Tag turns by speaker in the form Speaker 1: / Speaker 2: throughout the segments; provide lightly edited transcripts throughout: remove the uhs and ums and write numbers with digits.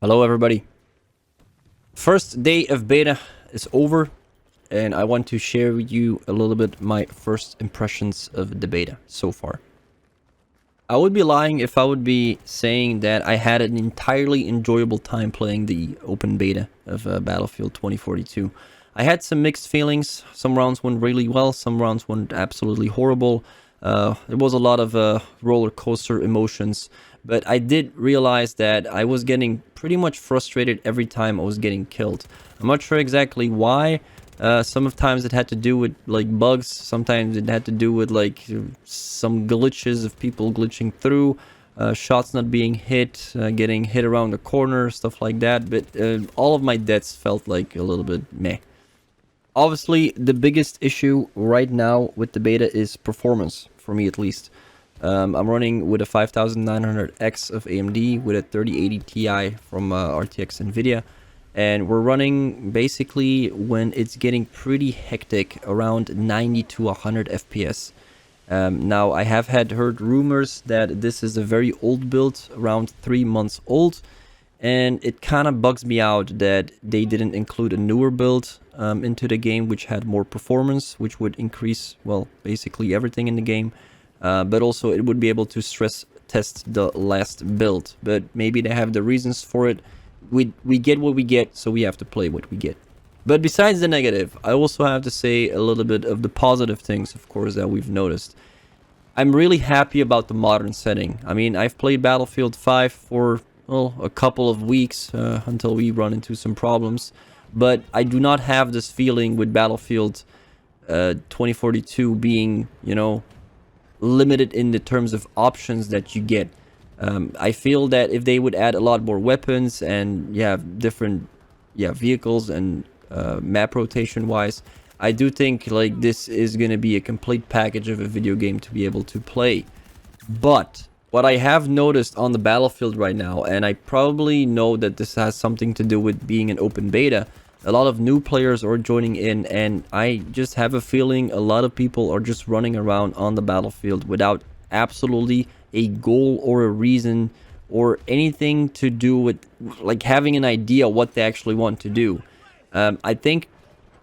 Speaker 1: Hello everybody. First day of beta is over and I want to share with you a little bit my first impressions of the beta so far. I would be lying if I would be saying that I had an entirely enjoyable time playing the open beta of Battlefield 2042. I had some mixed feelings. Some rounds went really well, some rounds went absolutely horrible. There was a lot of roller coaster emotions, but I did realize that I was getting pretty much frustrated every time I was getting killed. I'm not sure exactly why. Sometimes it had to do with like bugs, sometimes it had to do with like some glitches of people glitching through, shots not being hit, getting hit around the corner, stuff like that, but all of my deaths felt like a little bit meh. Obviously, the biggest issue right now with the beta is performance, for me at least. I'm running with a 5900X of AMD with a 3080 Ti from RTX NVIDIA. And we're running basically when it's getting pretty hectic around 90 to 100 FPS. Now, I have heard rumors that this is a very old build, around 3 months old. And it kind of bugs me out that they didn't include a newer build into the game, which had more performance, which would increase, well, basically everything in the game. But also it would be able to stress test the last build. But maybe they have the reasons for it. We get what we get, so we have to play what we get. But besides the negative, I also have to say a little bit of the positive things, of course, that we've noticed. I'm really happy about the modern setting. I mean, I've played Battlefield 5 for, well, a couple of weeks until we run into some problems. But I do not have this feeling with Battlefield 2042 being, you know, limited in the terms of options that you get. I feel that if they would add a lot more weapons and different vehicles and map rotation wise, I do think like this is going to be a complete package of a video game to be able to play. But what I have noticed on the Battlefield right now, and I probably know that this has something to do with being an open beta, a lot of new players are joining in, and I just have a feeling a lot of people are just running around on the Battlefield without absolutely a goal or a reason or anything to do with like having an idea what they actually want to do. I think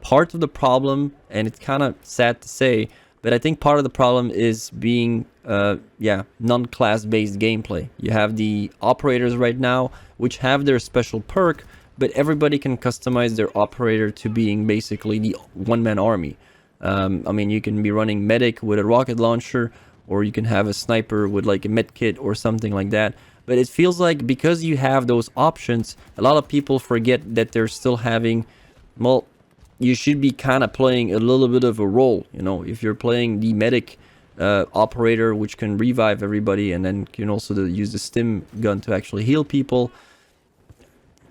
Speaker 1: part of the problem, and it's kind of sad to say, but I think part of the problem is being non-class based gameplay. You have the operators right now, which have their special perk, but everybody can customize their operator to being basically the one-man army. I mean, you can be running medic with a rocket launcher, or you can have a sniper with like a med kit or something like that. But it feels like because you have those options, a lot of people forget that they're still having, well, you should be kind of playing a little bit of a role. You know, if you're playing the medic operator, which can revive everybody, and then can also use the stim gun to actually heal people.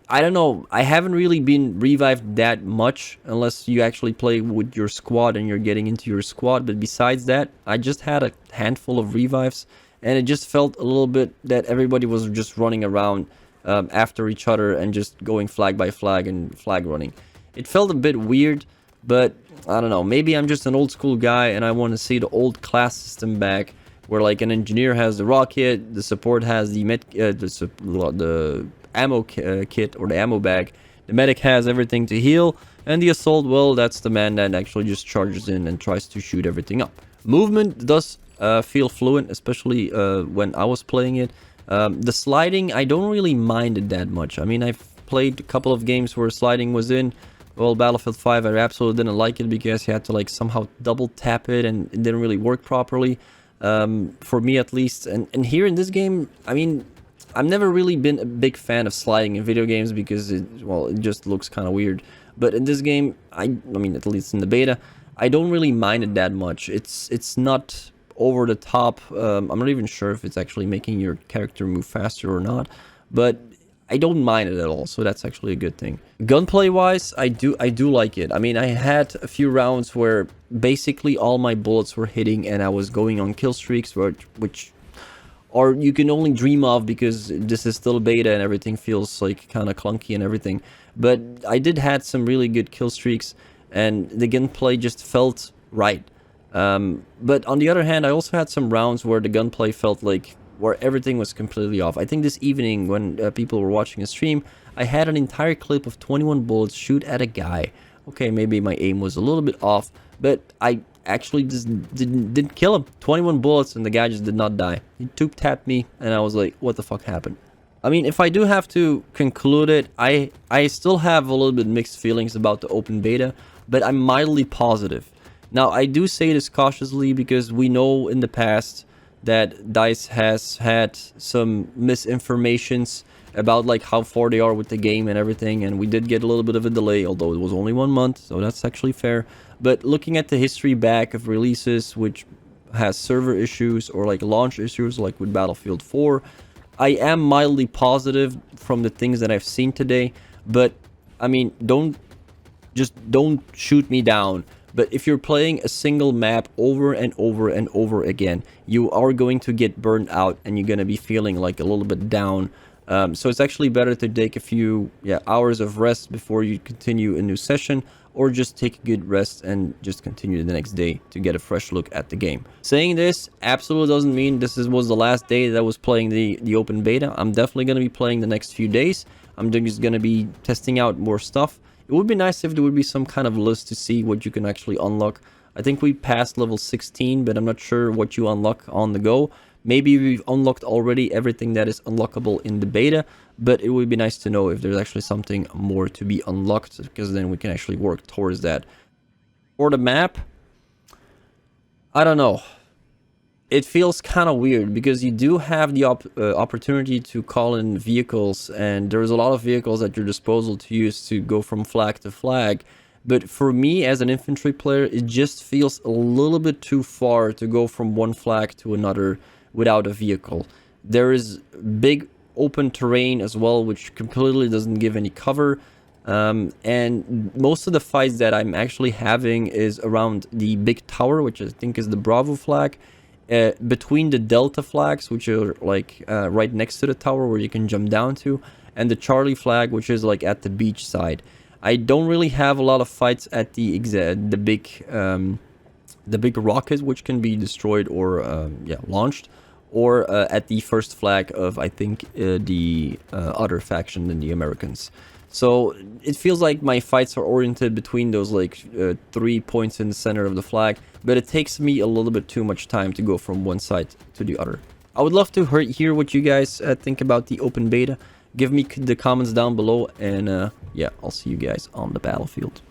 Speaker 1: I don't know, I haven't really been revived that much unless you actually play with your squad and you're getting into your squad. But besides that, I just had a handful of revives, and it just felt a little bit that everybody was just running around after each other and just going flag by flag and flag running. It felt a bit weird, but I don't know, maybe I'm just an old school guy and I want to see the old class system back, where like an engineer has the rocket, the support has the the ammo kit or the ammo bag, the medic has everything to heal, and the assault, well, that's the man that actually just charges in and tries to shoot everything up. Movement does feel fluent, especially when I was playing it. The sliding, I don't really mind it that much. I mean, I've played a couple of games where sliding was in. Well, Battlefield 5, I absolutely didn't like it because you had to like somehow double tap it and it didn't really work properly, for me at least. And here in this game, I mean, I've never really been a big fan of sliding in video games because it just looks kind of weird. But in this game, I mean, at least in the beta, I don't really mind it that much. It's not over the top. I'm not even sure if it's actually making your character move faster or not, but I don't mind it at all, so that's actually a good thing. Gunplay wise, I do like it. I mean, I had a few rounds where basically all my bullets were hitting and I was going on kill streaks, which or you can only dream of because this is still beta and everything feels like kind of clunky and everything. But I did had some really good kill streaks and the gunplay just felt right. But on the other hand, I also had some rounds where the gunplay felt like, where everything was completely off. I think this evening when people were watching a stream, I had an entire clip of 21 bullets shoot at a guy. Okay, maybe my aim was a little bit off, but I actually just didn't kill him. 21 bullets and the guy just did not die. He tapped me and I was like, what the fuck happened? I mean, if I do have to conclude it, I still have a little bit mixed feelings about the open beta, but I'm mildly positive. Now, I do say this cautiously because we know in the past that DICE has had some misinformations about like how far they are with the game and everything, and we did get a little bit of a delay, although it was only 1 month, so that's actually fair. But looking at the history back of releases which has server issues or like launch issues like with Battlefield 4, I am mildly positive from the things that I've seen today. But I mean, don't shoot me down. But if you're playing a single map over and over and over again, you are going to get burned out and you're going to be feeling like a little bit down. So it's actually better to take a few hours of rest before you continue a new session, or just take a good rest and just continue the next day to get a fresh look at the game. Saying this absolutely doesn't mean this was the last day that I was playing the open beta. I'm definitely going to be playing the next few days. I'm just going to be testing out more stuff. It would be nice if there would be some kind of list to see what you can actually unlock. I think we passed level 16, but I'm not sure what you unlock on the go. Maybe we've unlocked already everything that is unlockable in the beta, but it would be nice to know if there's actually something more to be unlocked, because then we can actually work towards that. For the map, I don't know. It feels kind of weird because you do have the opportunity to call in vehicles, and there's a lot of vehicles at your disposal to use to go from flag to flag. But for me as an infantry player, it just feels a little bit too far to go from one flag to another without a vehicle. There is big open terrain as well, which completely doesn't give any cover. And most of the fights that I'm actually having is around the big tower, which I think is the Bravo flag, between the Delta flags, which are like right next to the tower where you can jump down to, and the Charlie flag, which is like at the beach side. I don't really have a lot of fights at the big rocket, which can be destroyed or launched, or at the first flag of, I think, the other faction than the Americans. So it feels like my fights are oriented between those like 3 points in the center of the flag, but it takes me a little bit too much time to go from one side to the other. I would love to hear what you guys think about the open beta. Give me the comments down below, and yeah, I'll see you guys on the battlefield.